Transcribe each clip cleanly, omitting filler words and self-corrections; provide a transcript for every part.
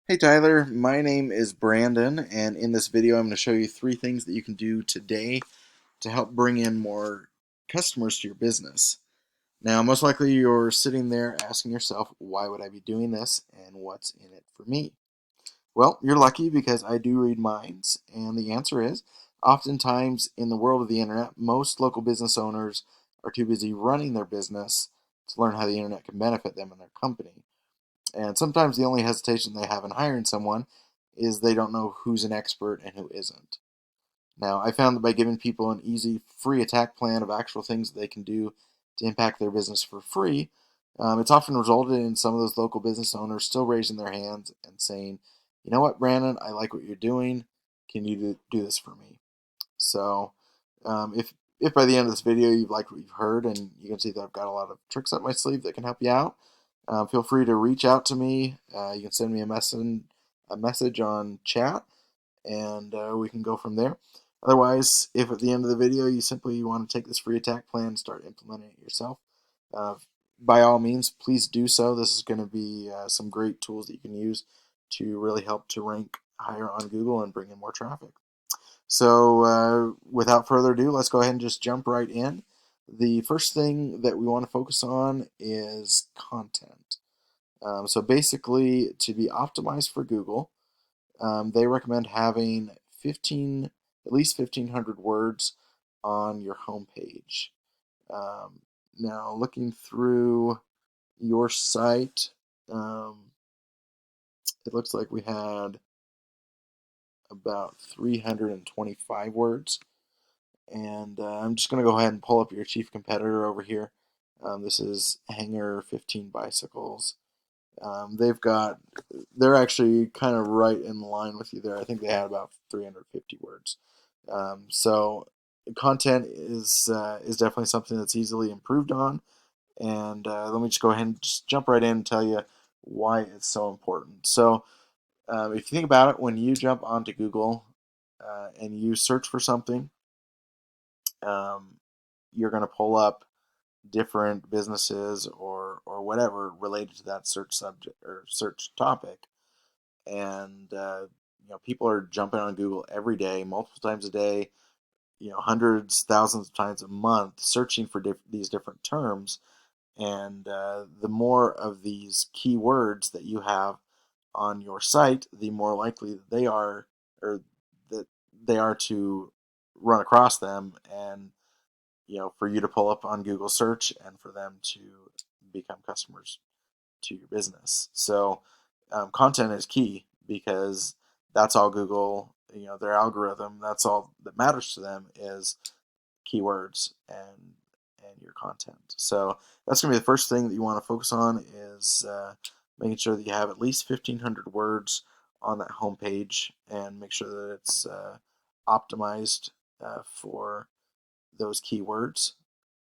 Hey Tyler, my name is Brandon, and in this video I'm going to show you three things that you can do today to help bring in more customers to your business. Now, most likely you're sitting there asking yourself, why would I be doing this and what's in it for me? Well, you're lucky because I do read minds, and the answer is oftentimes in the world of the internet, most local business owners are too busy running their business to learn how the internet can benefit them and their company. And sometimes the only hesitation they have in hiring someone is they don't know who's an expert and who isn't. Now, I found that by giving people an easy, free attack plan of actual things that they can do to impact their business for free, it's often resulted in some of those local business owners still raising their hands and saying, you know what, Brandon, I like what you're doing. Can you do this for me? So, if by the end of this video you've liked what you've heard and you can see that I've got a lot of tricks up my sleeve that can help you out, feel free to reach out to me. You can send me a message on chat, and we can go from there. Otherwise, if at the end of the video you simply want to take this free attack plan and start implementing it yourself, uh, by all means, please do so. This is going to be some great tools that you can use to really help to rank higher on Google and bring in more traffic. So, without further ado, let's go ahead and just jump right in. The first thing that we want to focus on is content. So basically, to be optimized for Google, they recommend having 15, at least 1,500 words on your homepage. Um, Now, looking through your site, um, it looks like we had about 325 words. And I'm just going to go ahead and pull up your chief competitor over here. This is Hanger 15 Bicycles. They're actually kind of right in line with you there. I think they had about 350 words. So content is definitely something that's easily improved on. And let me just go ahead and just jump right in and tell you why it's so important. So if you think about it, when you jump onto Google and you search for something, um, you're going to pull up different businesses or whatever related to that search subject or search topic. And people are jumping on Google every day, multiple times a day, hundreds, thousands of times a month, searching for these different terms. And the more of these keywords that you have on your site, the more likely that they are, or that they are to run across them, and for you to pull up on Google search and for them to become customers to your business. So content is key because that's all Google, their algorithm, that's all that matters to them is keywords and your content. So that's going to be the first thing that you want to focus on is making sure that you have at least 1,500 words on that homepage and make sure that it's optimized for those keywords.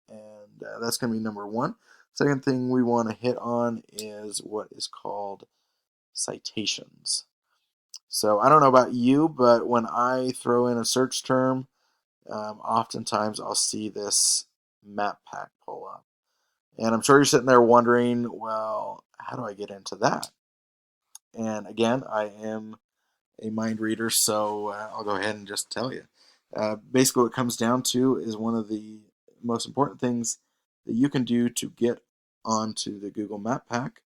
And that's going to be number one. Second thing we want to hit on is what is called citations. So I don't know about you, but when I throw in a search term, oftentimes I'll see this map pack pull up. And I'm sure you're sitting there wondering, well, how do I get into that? And again, I am a mind reader, so I'll go ahead and just tell you. Basically, what it comes down to is one of the most important things that you can do to get onto the Google Map Pack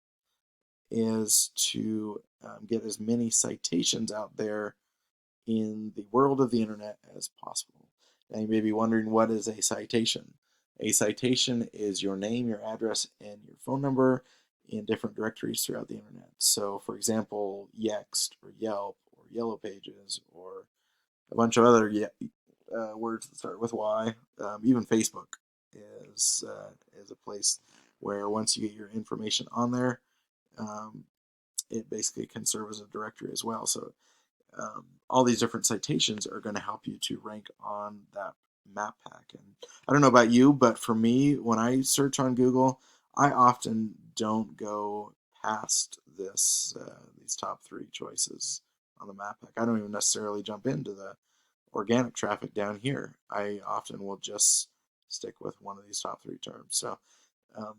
is to get as many citations out there in the world of the internet as possible. Now, you may be wondering, what is a citation? A citation is your name, your address, and your phone number in different directories throughout the internet. So, for example, Yext or Yelp or Yellow Pages or a bunch of other words that start with Y. Even Facebook is a place where once you get your information on there, um, it basically can serve as a directory as well. So all these different citations are going to help you to rank on that map pack. And I don't know about you, but for me, when I search on Google, I often don't go past these top three choices on the map pack. I don't even necessarily jump into the organic traffic down here. I often will just stick with one of these top three terms. So um,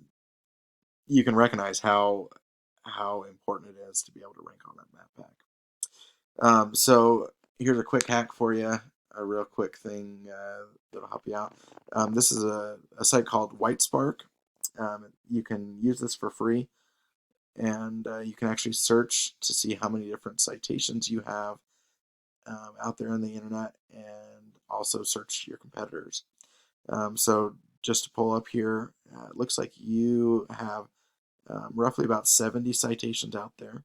you can recognize how important it is to be able to rank on that map pack. So here's a quick hack for you, a real quick thing that'll help you out. This is a site called Whitespark. You can use this for free, and you can actually search to see how many different citations you have out there on the internet, and also search your competitors. So just to pull up here, it looks like you have roughly about 70 citations out there.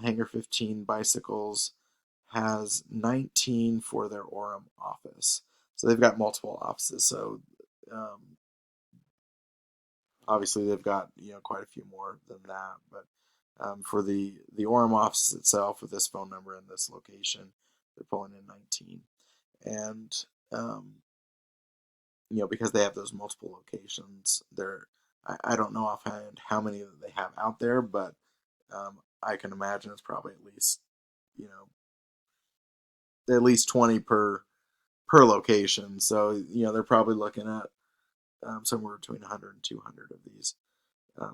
Hangar 15 Bicycles has 19 for their Orem office. So they've got multiple offices. So um, obviously they've got quite a few more than that. But for the Orem office itself, with this phone number and this location, they're pulling in 19. And um, because they have those multiple locations, I don't know offhand how many that they have out there, but I can imagine it's probably you know at least 20 per location. So they're probably looking at somewhere between 100 and 200 of these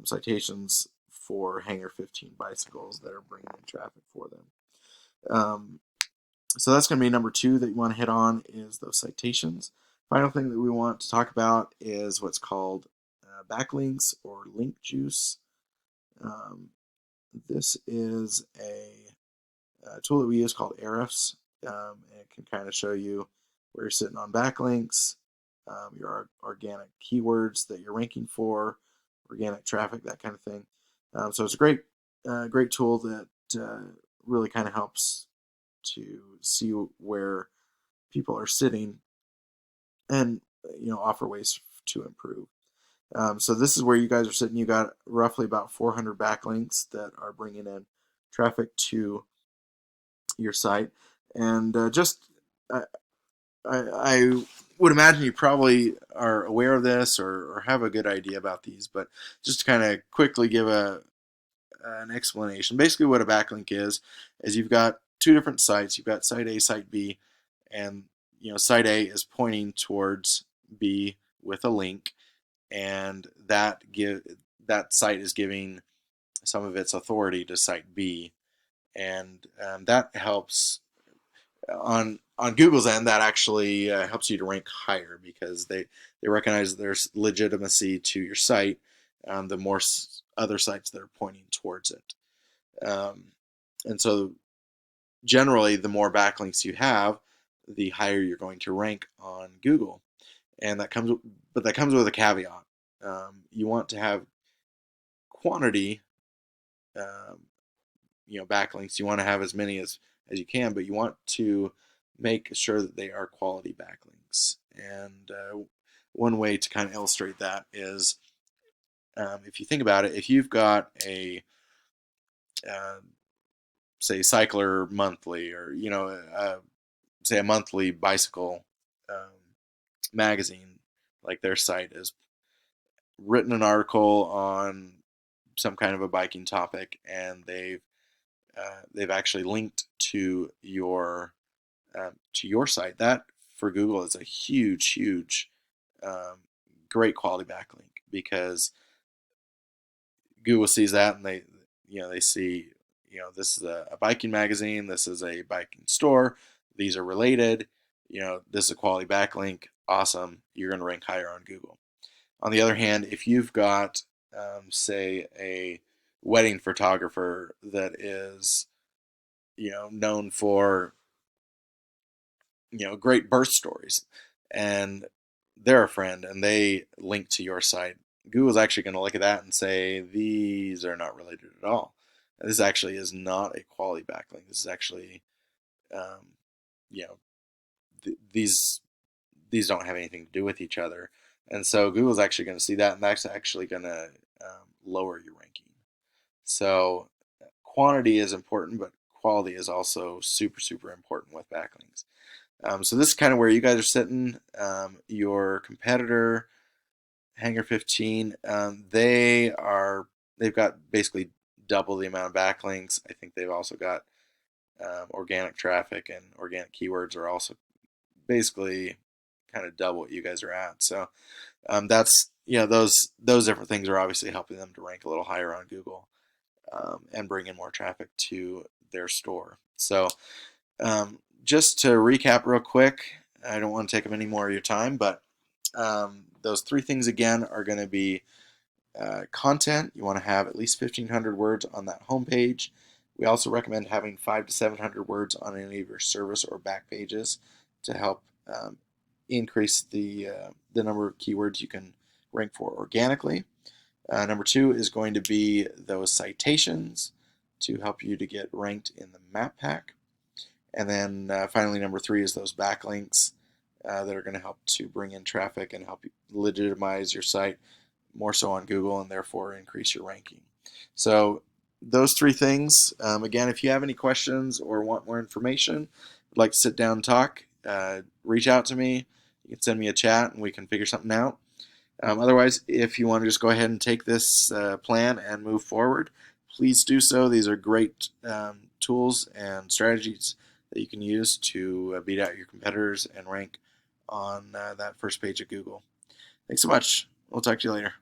citations for Hangar 15 Bicycles that are bringing in traffic for them. So that's going to be number two that you want to hit on, is those citations. Final thing that we want to talk about is what's called backlinks or link juice. This is a tool that we use called Ahrefs. It can kind of show you where you're sitting on backlinks, your organic keywords that you're ranking for, organic traffic, that kind of thing. So it's a great tool that really kind of helps to see where people are sitting, and offer ways to improve. So this is where you guys are sitting. You got roughly about 400 backlinks that are bringing in traffic to your site, and I would imagine you probably are aware of this, or have a good idea about these, but just to kind of quickly give an explanation. Basically, what a backlink is you've got two different sites. You've got site A, site B, and site A is pointing towards B with a link, and that site is giving some of its authority to site B, and that helps on Google's end. That actually helps you to rank higher, because they recognize there's legitimacy to your site. The more other sites that are pointing towards it, and so generally, the more backlinks you have, the higher you're going to rank on Google, and that comes with a caveat. You want to have quantity, um, backlinks. You want to have as many as you can, but you want to make sure that they are quality backlinks. And one way to kind of illustrate that is, if you think about it, if you've got a uh, say Cycler Monthly, or say a monthly bicycle magazine, like their site has written an article on some kind of a biking topic, and they've actually linked to your site. That for Google is a huge um, great quality backlink, because Google sees that, and they see this is a biking magazine, this is a biking store, these are related, this is a quality backlink, awesome, you're going to rank higher on Google. On the other hand, if you've got say a wedding photographer that is known for great birth stories, and they're a friend and they link to your site, Google's actually going to look at that and say these are not related at all. This actually is not a quality backlink. This is actually um, you know these don't have anything to do with each other, and so Google's actually going to see that, and that's actually going to lower your ranking. So quantity is important, but quality is also super important with backlinks. So this is kind of where you guys are sitting. Your competitor, Hangar 15, they've got basically double the amount of backlinks. I think they've also got organic traffic, and organic keywords are also basically kind of double what you guys are at. So that's those different things are obviously helping them to rank a little higher on Google. and bring in more traffic to their store. So just to recap real quick, I don't want to take up any more of your time, but those three things again are going to be content. You want to have at least 1,500 words on that homepage. We also recommend having 500 to 700 words on any of your service or back pages to help increase the number of keywords you can rank for organically. Number two is going to be those citations to help you to get ranked in the map pack. And then finally, number three is those backlinks that are going to help to bring in traffic and help you legitimize your site more so on Google and therefore increase your ranking. So those three things. Again, if you have any questions or want more information, would like to sit down and talk, reach out to me. You can send me a chat and we can figure something out. Otherwise, if you want to just go ahead and take this plan and move forward, please do so. These are great tools and strategies that you can use to beat out your competitors and rank on that first page of Google. Thanks so much. We'll talk to you later.